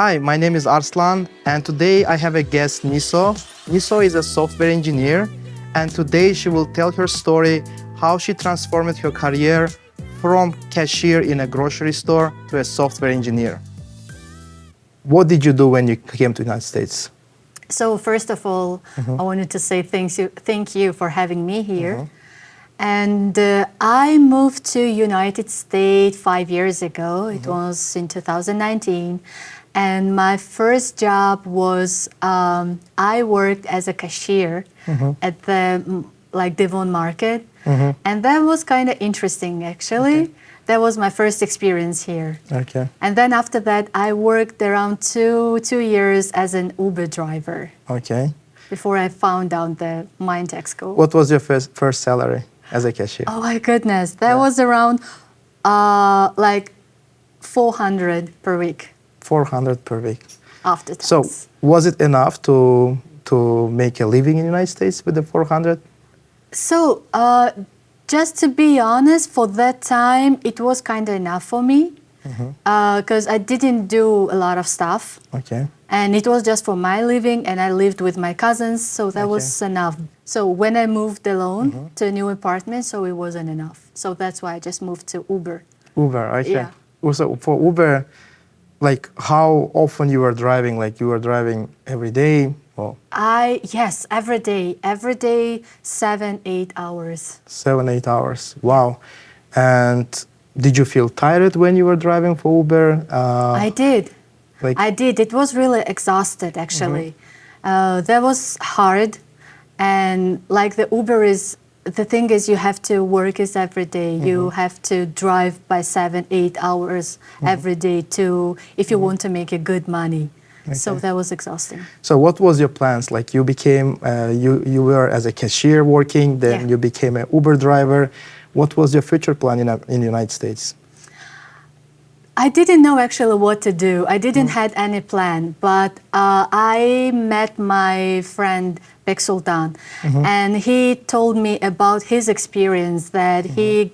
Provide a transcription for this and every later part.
Hi, my name is Arslan, and today I have a guest, Niso. Niso is a software engineer, and today she will tell her story how she transformed her career from cashier in a grocery store to a software engineer. What did you do when you came to the United States? So first of all, I wanted to say thank you for having me here. And I moved to United States 5 years ago. It was in 2019. And my first job was I worked as a cashier at the Devon Market. And that was kind of interesting, actually. Okay. That was my first experience here. Okay. And then after that, I worked around two years as an Uber driver. Okay. Before I found out the Mindtek school. What was your first salary as a cashier? Oh my goodness, that was around like 400 per week. 400 per week. After tax. So was it enough to make a living in the United States with the 400? So just to be honest, for that time, it was kind of enough for me because I didn't do a lot of stuff. Okay. And it was just for my living, and I lived with my cousins, so that was enough. So when I moved alone to a new apartment, so it wasn't enough. So that's why I just moved to Uber. Uber, okay. Yeah. So for Uber, like how often you were driving? Like you were driving every day? Or? Yes, every day, 7-8 hours. 7-8 hours, wow. And did you feel tired when you were driving for Uber? I did. I did. It was really exhausted, actually. That was hard. And like the Uber is, the thing is you have to work is every day. You have to drive by 7-8 hours every day to, if you want to make a good money. Okay. So that was exhausting. So what was your plans? Like you became, you were as a cashier working, then you became an Uber driver. What was your future plan in the United States? I didn't know actually what to do. I didn't have any plan, but I met my friend Bek Sultan, and he told me about his experience that he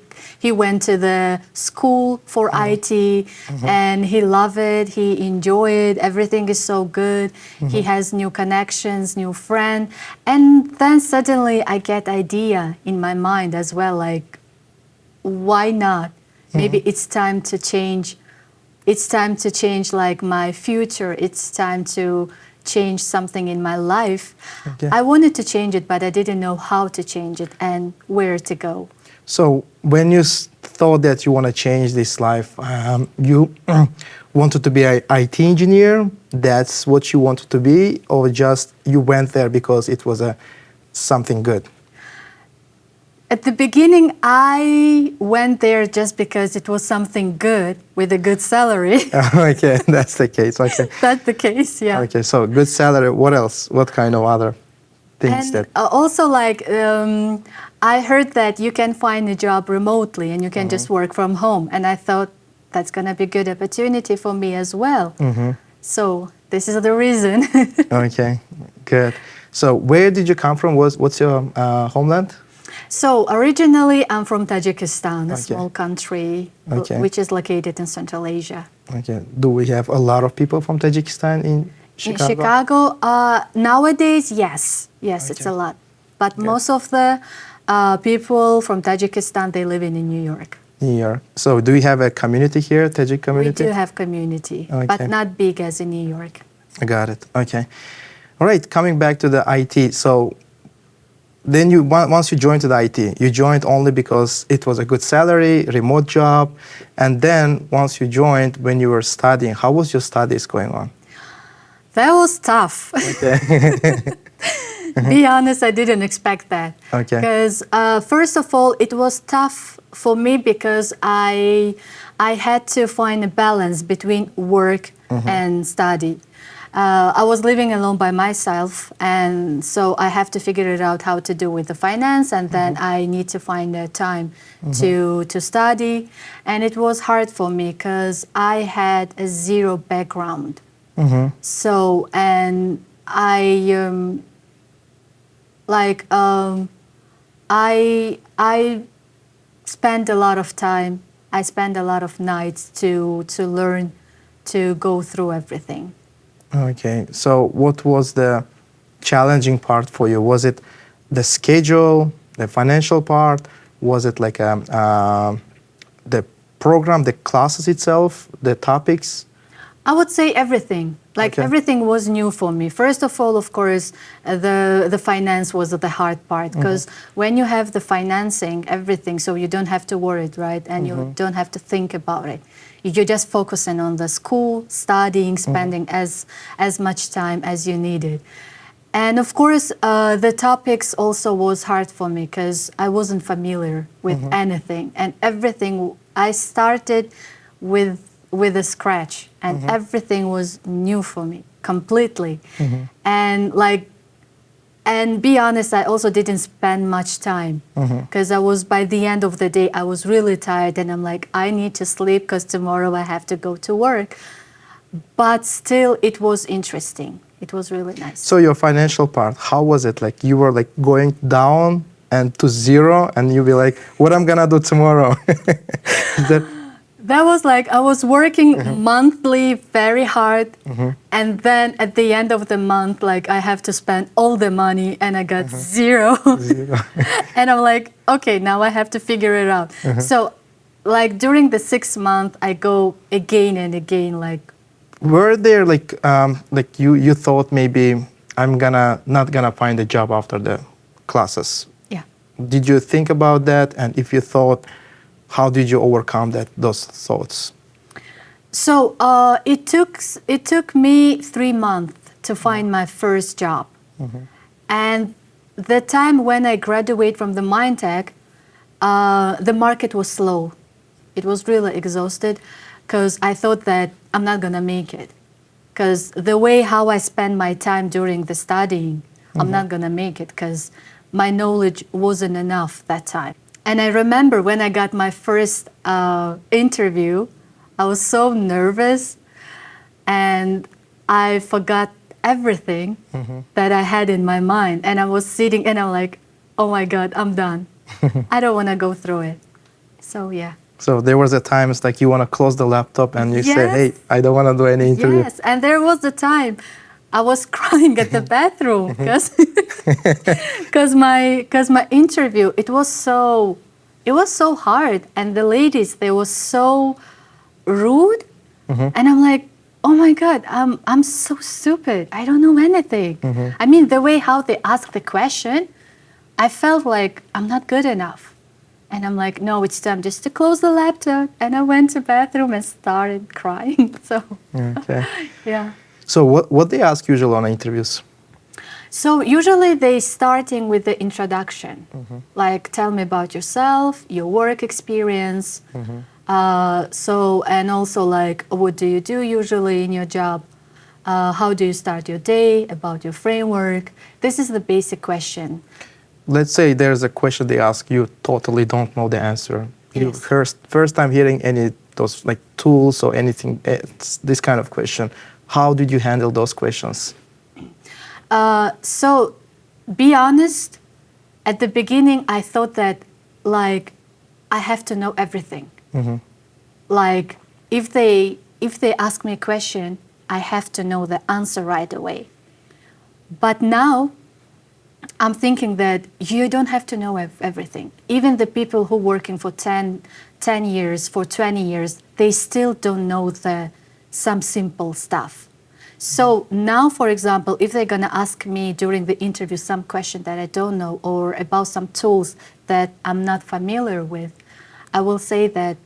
went to the school for IT, and he loved it, he enjoyed it, everything is so good, he has new connections, new friend, and then suddenly I get idea in my mind as well, like, why not? Maybe it's time to change. It's time to change like my future. It's time to change something in my life. Okay. I wanted to change it, but I didn't know how to change it and where to go. So when you thought that you want to change this life, you wanted to be an IT engineer? That's what you wanted to be? Or just you went there because it was something good? At the beginning, I went there just because it was something good with a good salary. Okay, that's the case. Okay. That's the case, yeah. Okay, so good salary. What else? What kind of other things? And also, like, I heard that you can find a job remotely and you can just work from home. And I thought that's going to be a good opportunity for me as well. So this is the reason. Okay, good. So where did you come from? What's your homeland? So originally, I'm from Tajikistan, a small country which is located in Central Asia. Okay. Do we have a lot of people from Tajikistan in Chicago? In Chicago, nowadays, yes. Yes, it's a lot. But most of the people from Tajikistan, they live in New York. New York. So do we have a community here, Tajik community? We do have community, but not big as in New York. I got it. Okay. All right, coming back to the IT. So then once you joined to the IT, you joined only because it was a good salary, remote job. And then once you joined, when you were studying, how was your studies going on? That was tough. Okay. Be honest, I didn't expect that. Okay. Because first of all, it was tough for me because I had to find a balance between work and study. I was living alone by myself, and so I have to figure it out how to do with the finance, and then I need to find the time to study. And it was hard for me because I had a zero background. So, and I spent a lot of time. I spent a lot of nights to learn to go through everything. Okay, so what was the challenging part for you? Was it the schedule, the financial part? Was it like the program, the classes itself, the topics? I would say everything. Like Okay. everything was new for me. First of all, of course, the finance was the hard part because when you have the financing, everything, so you don't have to worry, right? And you don't have to think about it. You're just focusing on the school, studying, spending as much time as you needed. And of course, the topics also was hard for me because I wasn't familiar with anything, and everything. I started with a scratch, and everything was new for me completely. And be honest, I also didn't spend much time because I was, by the end of the day, I was really tired, and I'm like, I need to sleep because tomorrow I have to go to work. But still, it was interesting. It was really nice. So your financial part, how was it? Like you were like going down and to zero, and you be like, what I'm gonna do tomorrow? Is that That was like I was working monthly very hard, and then at the end of the month, like I have to spend all the money, and I got zero. zero? And I'm like, okay, now I have to figure it out. So, like during the 6 month, I go again and again, like. Were there like you thought maybe I'm not gonna find a job after the classes? Yeah. Did you think about that? And if you thought, how did you overcome those thoughts? So it took me 3 months to find my first job, and the time when I graduated from the Mindtek, the market was slow. It was really exhausted because I thought that I'm not gonna make it, because the way how I spend my time during the studying, I'm not gonna make it because my knowledge wasn't enough that time. And I remember when I got my first interview, I was so nervous, and I forgot everything that I had in my mind. And I was sitting and I'm like, oh my God, I'm done. I don't want to go through it. So, yeah. So there was a times like you want to close the laptop and you say, hey, I don't want to do any interview. Yes, and there was the time I was crying at the bathroom because my interview, it was so hard, and the ladies, they were so rude, and I'm like, oh my God, I'm so stupid. I don't know anything. I mean, the way how they asked the question, I felt like I'm not good enough. And I'm like, no, it's time just to close the laptop. And I went to the bathroom and started crying. So, Okay. yeah. So what they ask usually on interviews? So usually they starting with the introduction, like tell me about yourself, your work experience. And also like what do you do usually in your job? How do you start your day? About your framework. This is the basic question. Let's say there's a question they ask you totally don't know the answer. You first time hearing any those like tools or anything, it's this kind of question. How did you handle those questions? So, be honest, at the beginning I thought that like I have to know everything. Like if they ask me a question, I have to know the answer right away. But now I'm thinking that you don't have to know everything. Even the people who are working for 10 years, for 20 years, they still don't know some simple stuff. So now, for example, if they're going to ask me during the interview some question that I don't know or about some tools that I'm not familiar with, I will say that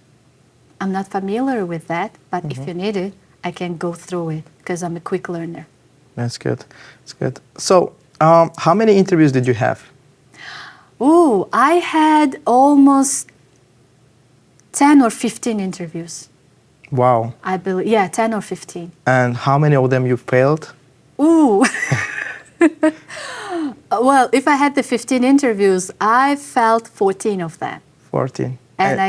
I'm not familiar with that, but if you need it, I can go through it because I'm a quick learner. That's good. That's good. So how many interviews did you have? Ooh, I had almost 10 or 15 interviews. Wow. I believe, yeah, 10 or 15. And how many of them you failed? Ooh. Well, if I had the 15 interviews, I failed 14 of them. 14. And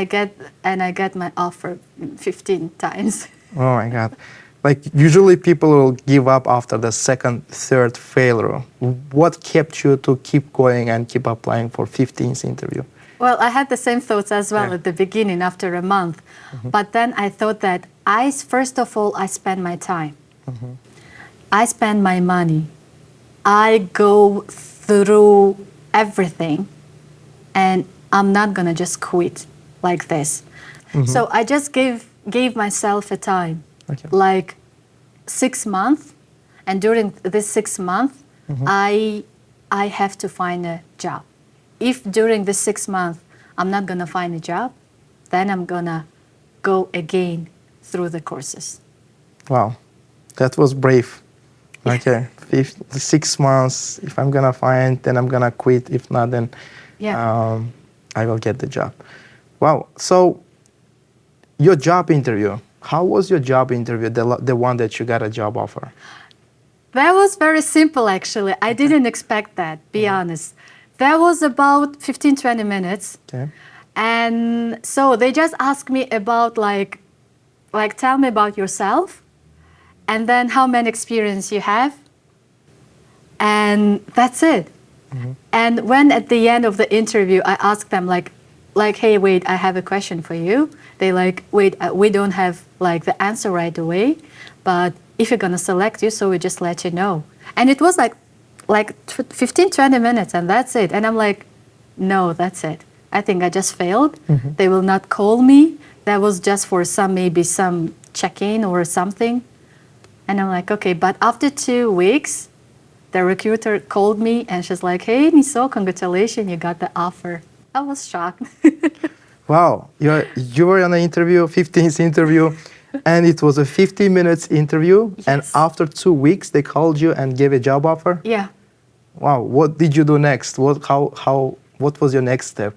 I got my offer 15 times. Oh my God. Like usually people will give up after the second, third failure. What kept you to keep going and keep applying for 15th interview? Well, I had the same thoughts as well Yeah. at the beginning after a month. But then I thought that first of all, I spend my time. I spend my money. I go through everything, and I'm not gonna just quit like this. So I just gave myself a time, Okay. like 6 months, and during this 6 months, I have to find a job. If during this 6 months I'm not gonna find a job, then I'm gonna go again through the courses. Wow, that was brave. Okay, 6 months. If I'm gonna find, then I'm gonna quit. If not, then Yeah. I will get the job. Wow. So your job interview. How was your job interview? The one that you got a job offer. That was very simple, actually. I didn't expect that, be honest. That was about 15, 20 minutes. Okay. And so they just asked me about like tell me about yourself, and then how many experience you have, and that's it. And when at the end of the interview, I asked them like, hey, wait, I have a question for you. They like, wait, we don't have like the answer right away, but if you're gonna select you, so we just let you know. And it was like 15, 20 minutes, and that's it. And I'm like, no, that's it. I think I just failed. They will not call me. That was just for maybe some check-in or something. And I'm like, okay. But after 2 weeks, the recruiter called me and she's like, hey, Niso, congratulations, you got the offer. I was shocked. Wow, you were on an interview, 15th interview, and it was a 50 minutes interview. Yes. And after 2 weeks, they called you and gave a job offer. Yeah. Wow, what did you do next? What was your next step?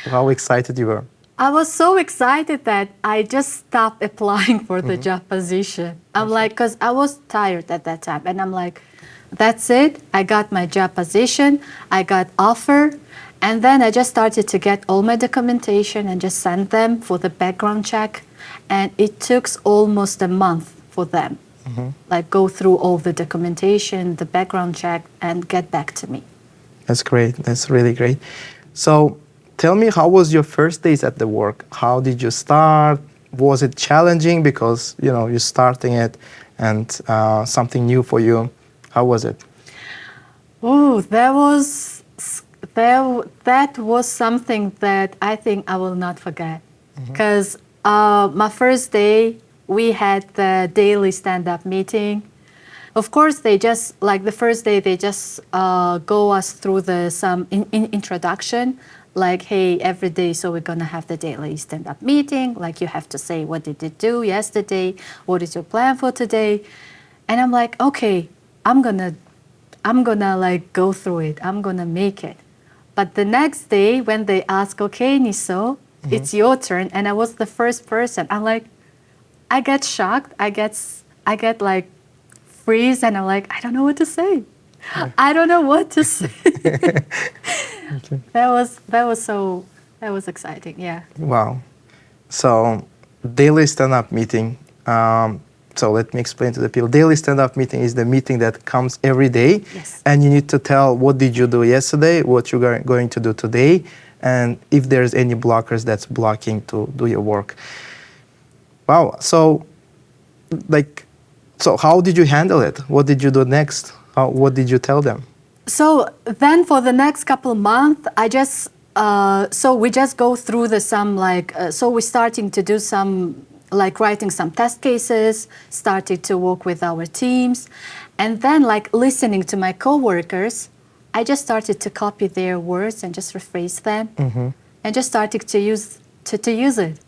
How excited you were? I was so excited that I just stopped applying for the job position. I'm like, because I was tired at that time. And I'm like, that's it. I got my job position. I got offer. And then I just started to get all my documentation and just send them for the background check. And it took almost a month for them. Like go through all the documentation, the background check, and get back to me. That's great. That's really great. So tell me, how was your first days at the work? How did you start? Was it challenging because you're starting it and something new for you? How was it? Oh, that was something that I think I will not forget. Because my first day, we had the daily stand-up meeting. Of course, they just, like the first day, they just go us through some introduction, like, hey, every day, so we're gonna have the daily stand-up meeting. Like, you have to say, what did you do yesterday? What is your plan for today? And I'm like, okay, I'm gonna like go through it. I'm gonna make it. But the next day, when they ask, okay, Niso, it's your turn, and I was the first person. I'm like, I get shocked. I get like freeze, and I'm like, I don't know what to say. I don't know what to say. Okay. That was exciting. Yeah. Wow. So daily stand-up meeting. So let me explain to the people. Daily stand-up meeting is the meeting that comes every day. Yes. And you need to tell what did you do yesterday, what you're going to do today, and if there's any blockers that's blocking to do your work. Wow. So how did you handle it? What did you do next? What did you tell them? So then for the next couple of months, I just, so we just go through so we're starting to do some, like writing some test cases, started to work with our teams. And then like listening to my coworkers, I just started to copy their words and just rephrase them and just started to use it.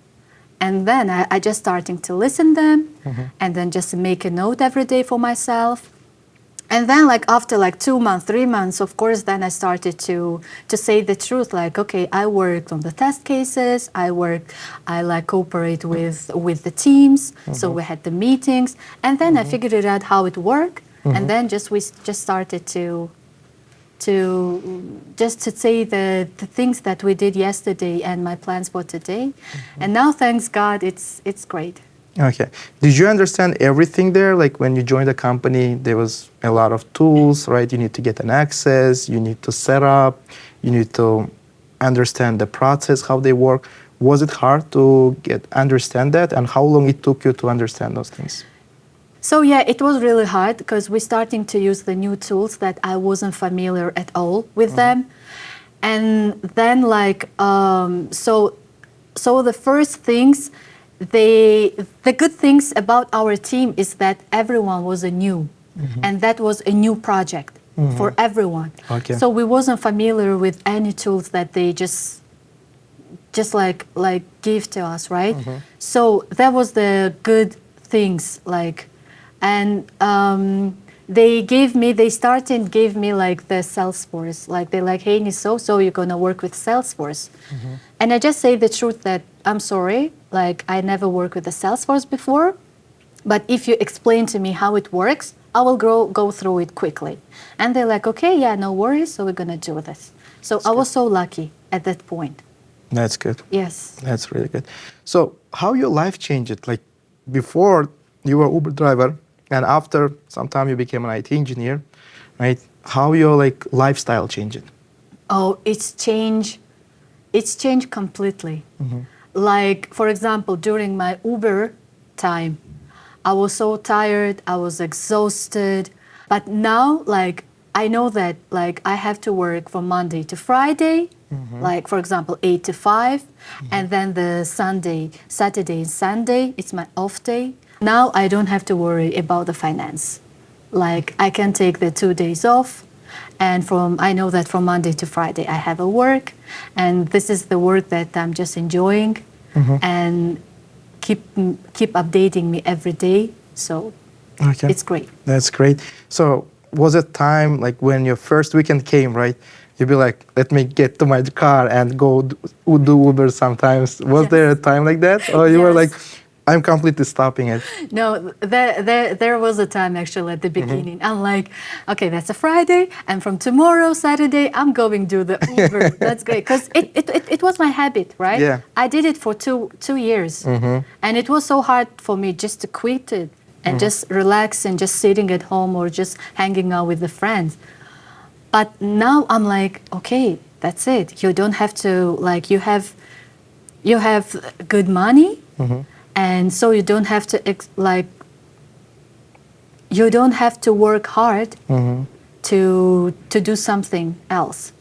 And then I just starting to listen them and then just make a note every day for myself. And then like after like 2 months, 3 months, of course, then I started to say the truth. Like, okay, I worked on the test cases. I like cooperate with the teams. So we had the meetings, and then I figured it out how it worked. And then we just started to say the things that we did yesterday and my plans for today. And now, thanks God, it's great. Okay. Did you understand everything there? Like when you joined the company, there was a lot of tools, right? You need to get an access, you need to set up, you need to understand the process, how they work. Was it hard to understand that, and how long it took you to understand those things? So yeah, it was really hard because we're starting to use the new tools that I wasn't familiar at all with them. And then so the first things, the good things about our team is that everyone was a new, and that was a new project for everyone. Okay. So we wasn't familiar with any tools that they just like give to us, right? So that was the good things, and they started gave me like the Salesforce, like they're like, hey Niso, so you're gonna work with Salesforce. And I just say the truth that I'm sorry, like I never worked with the Salesforce before, but if you explain to me how it works, I will go through it quickly. And they're like, okay, yeah, no worries, so we're gonna do this. So I was so lucky at that point. That's good. Yes. That's really good. So how your life changed? Like before you were Uber driver, and after some time you became an IT engineer, right? How your like lifestyle changed? Oh, it's changed completely. Like, for example, during my Uber time, I was so tired, I was exhausted. But now, like, I know that like I have to work from Monday to Friday, like for example 8 to 5, and then the Saturday and Sunday, it's my off day. Now I don't have to worry about the finance. Like I can take the 2 days off, and I know that from Monday to Friday I have a work, and this is the work that I'm just enjoying, and keep updating me every day. So Okay. it's great. That's great. So was it time like when your first weekend came, right? You'd be like, let me get to my car and go do Uber sometimes. Was Yes. there a time like that? Or you were Yes. like, I'm completely stopping it. No, there was a time actually at the beginning. I'm like, okay, that's a Friday, and from tomorrow, Saturday, I'm going to do the Uber. That's great, because it was my habit, right? Yeah. I did it for two years, and it was so hard for me just to quit it and just relax and just sitting at home or just hanging out with the friends. But now I'm like, okay, that's it. You don't have to like you have good money. And so you don't have to you don't have to work hard to do something else.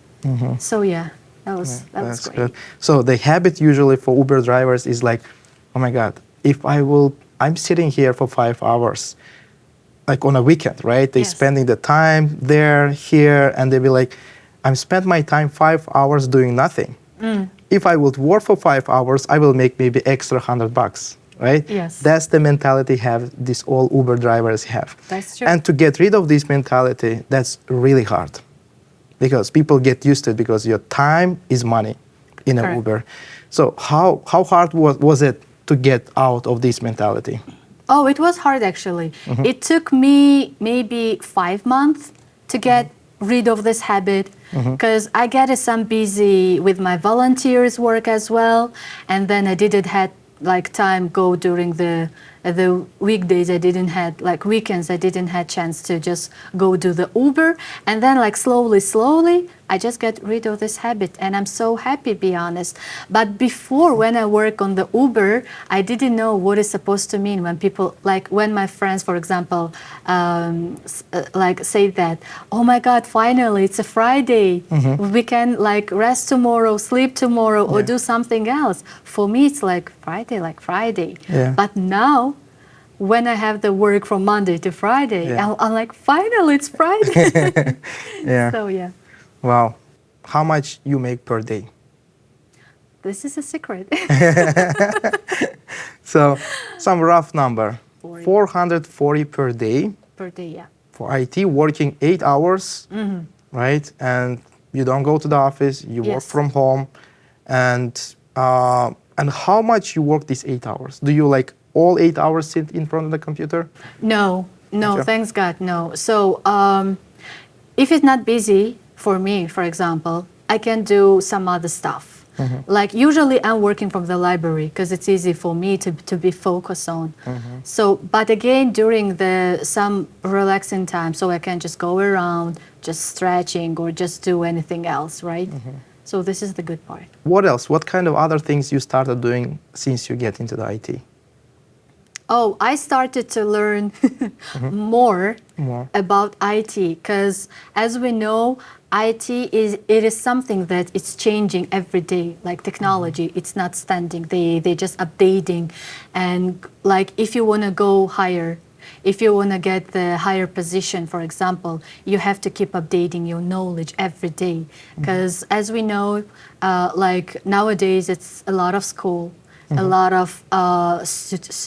So yeah, that was That's great. good. So the habit usually for Uber drivers is like, oh my God, I'm sitting here for 5 hours, like on a weekend, right? They're Yes. spending the time there, here, and they be like, I'm spent my time 5 hours doing nothing. If I would work for 5 hours, I will make maybe extra $100, right? Yes. That's the mentality these all Uber drivers have. That's true. And to get rid of this mentality, that's really hard. Because people get used to it because your time is money in an Correct. Uber. So how hard was it to get out of this mentality? Oh, it was hard actually. It took me maybe 5 months to get rid of this habit because I get some busy with my volunteers work as well, and then I didn't have like time go during the weekdays. I didn't had like weekends. I didn't have chance to just go do the Uber, and then like slowly I just get rid of this habit, and I'm so happy, be honest. But before, when I work on the Uber, I didn't know what it's supposed to mean when people like when my friends, for example, like say that, oh my God, finally it's a Friday, we can like rest tomorrow, sleep tomorrow, or do something else. For me, it's like Friday. Yeah. But now, when I have the work from Monday to Friday, Yeah. I'm like, finally, it's Friday. Yeah. So yeah, Wow. How much you make per day? this is a secret. So some rough number, 40. 440 per day Per day, yeah. for IT, working 8 hours, right? And you don't go to the office, you work Yes. from home. And how much you work these 8 hours? Do you like all 8 hours sit in front of the computer? No, Okay. thanks God, no. So if it's not busy for me, for example, I can do some other stuff. Like usually I'm working from the library because it's easy for me to be focused on. So, but again, during some relaxing time, so I can just go around, just stretching or just do anything else, right? So this is the good part. What else? What kind of other things you started doing since you get into the IT? Oh, I started to learn more More. about IT because, as we know, it is something that it's changing every day. Like technology, it's not standing. They just updating, and like if you want to go higher, if you want to get the higher position, for example, you have to keep updating your knowledge every day. Because as we know, like nowadays, it's a lot of school. A lot of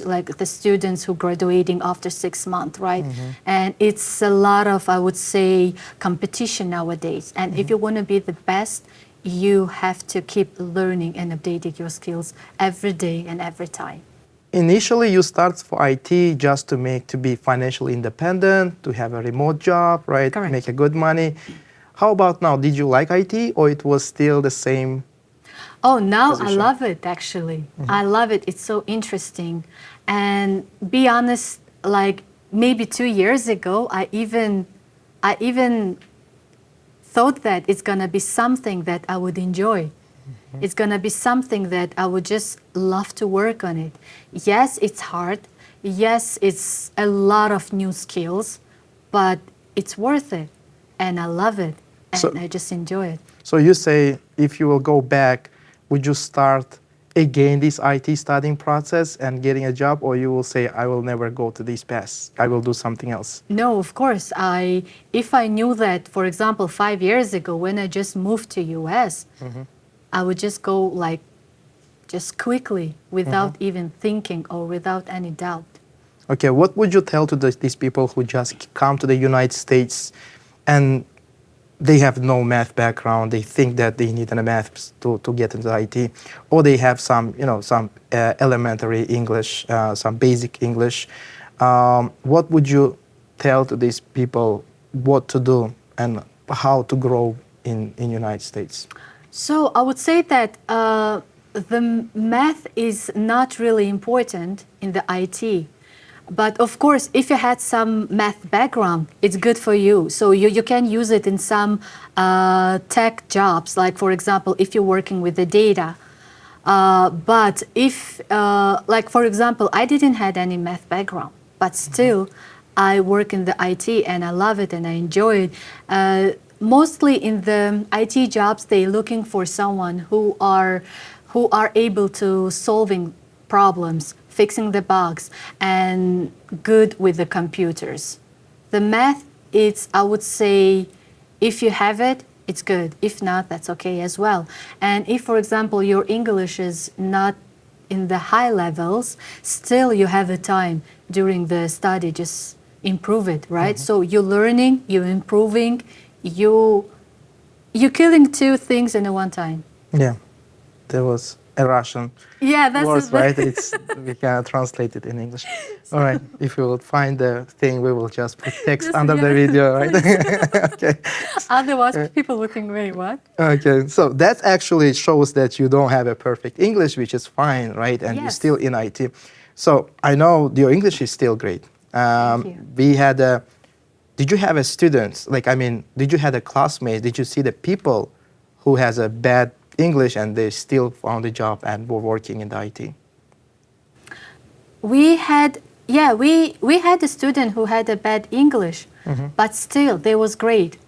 like the students who graduating after 6 months, right? And it's a lot of, I would say, competition nowadays. And if you want to be the best, you have to keep learning and updating your skills every day and every time. Initially, you start for IT just to be financially independent, to have a remote job, right? Correct. Make a good money. How about now? Did you like IT, or it was still the same? Oh, now I Position. love it, actually. I love it. It's so interesting. And be honest, like maybe 2 years ago, I even thought that it's gonna be something that I would enjoy. It's gonna be something that I would just love to work on it. Yes, it's hard. Yes, it's a lot of new skills, but it's worth it. And I love it. And So- I just enjoy it. So you say if you will go back, would you start again this IT studying process and getting a job, or you will say I will never go to this path, I will do something else? No, of course. If I knew that, for example, 5 years ago when I just moved to US, I would just go like just quickly without even thinking or without any doubt. Okay, what would you tell to these people who just come to the United States and they have no math background, they think that they need a math to get into IT, or they have some, some elementary English, some basic English. What would you tell to these people what to do and how to grow in United States? So I would say that the math is not really important in the IT. But of course, if you had some math background, it's good for you. So you can use it in some tech jobs, like for example, if you're working with the data. But if, like for example, I didn't had any math background, but still I work in the IT and I love it and I enjoy it. Mostly in the IT jobs, they're looking for someone who are able to solving problems, fixing the bugs, and good with the computers. The math, it's, I would say, if you have it, it's good. If not, that's okay as well. And if, for example, your English is not in the high levels, still you have the time during the study, just improve it, right? So you're learning, you're improving, you're killing two things in one time. Yeah, there was a Russian Yeah, that's words, right? We can translate it in English. All right, if we will find the thing, we will just put text Just- under the yeah, video, right? Okay. Otherwise, people would think, wait, what? Okay, so that actually shows that you don't have a perfect English, which is fine, right? And you're Yes. still in IT. So I know your English is still great. Thank you. We had a, did you have a student, like, I mean, did you have a classmate, did you see the people who has a bad English and they still found a job and were working in the IT? We had a student who had a bad English, but still they was great.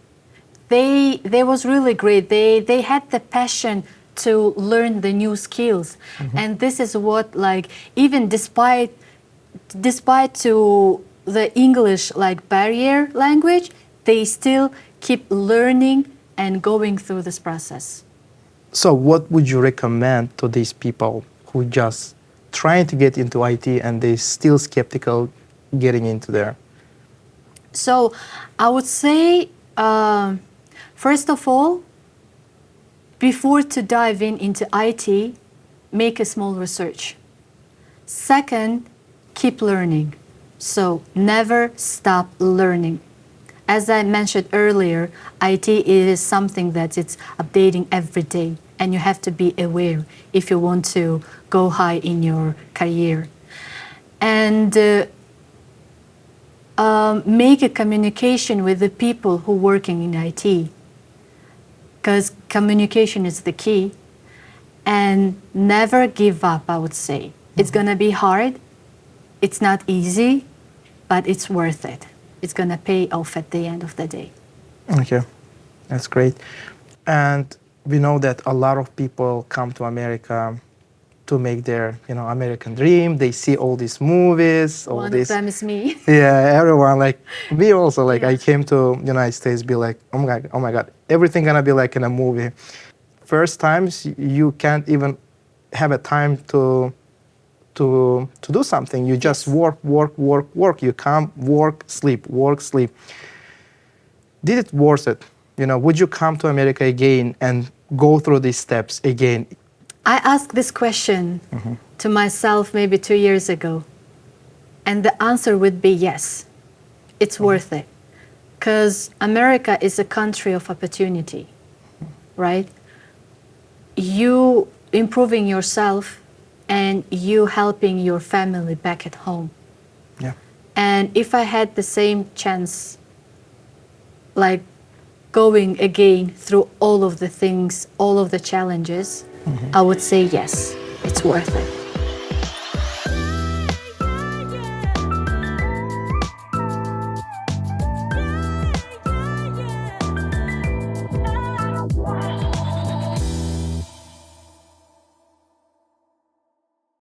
They was really great. They had the passion to learn the new skills, and this is what, like, even despite to the English like barrier language, they still keep learning and going through this process. So what would you recommend to these people who just trying to get into IT and they still skeptical getting into there? So I would say, first of all, before to dive into IT, make a small research. Second, keep learning. So never stop learning. As I mentioned earlier, IT is something that it's updating every day, and you have to be aware if you want to go high in your career. And make a communication with the people who are working in IT. because communication is the key. And never give up, I would say. It's gonna be hard, it's not easy, but it's worth it. It's gonna pay off at the end of the day. Okay, that's great. And we know that a lot of people come to America to make their, American dream. They see all these movies, all One these. of them is me. Yeah, everyone, like me also. Like I came to United States, be like, oh my God, everything gonna be like in a movie. First times you can't even have a time to do something. You just work. You come, work, sleep, work, sleep. Did it worth it? Would you come to America again and go through these steps again? I asked this question to myself maybe 2 years ago, and the answer would be yes. It's worth it, because America is a country of opportunity, right? You improving yourself and you helping your family back at home. Yeah. And if I had the same chance, like going again through all of the things, all of the challenges, I would say yes, it's worth it.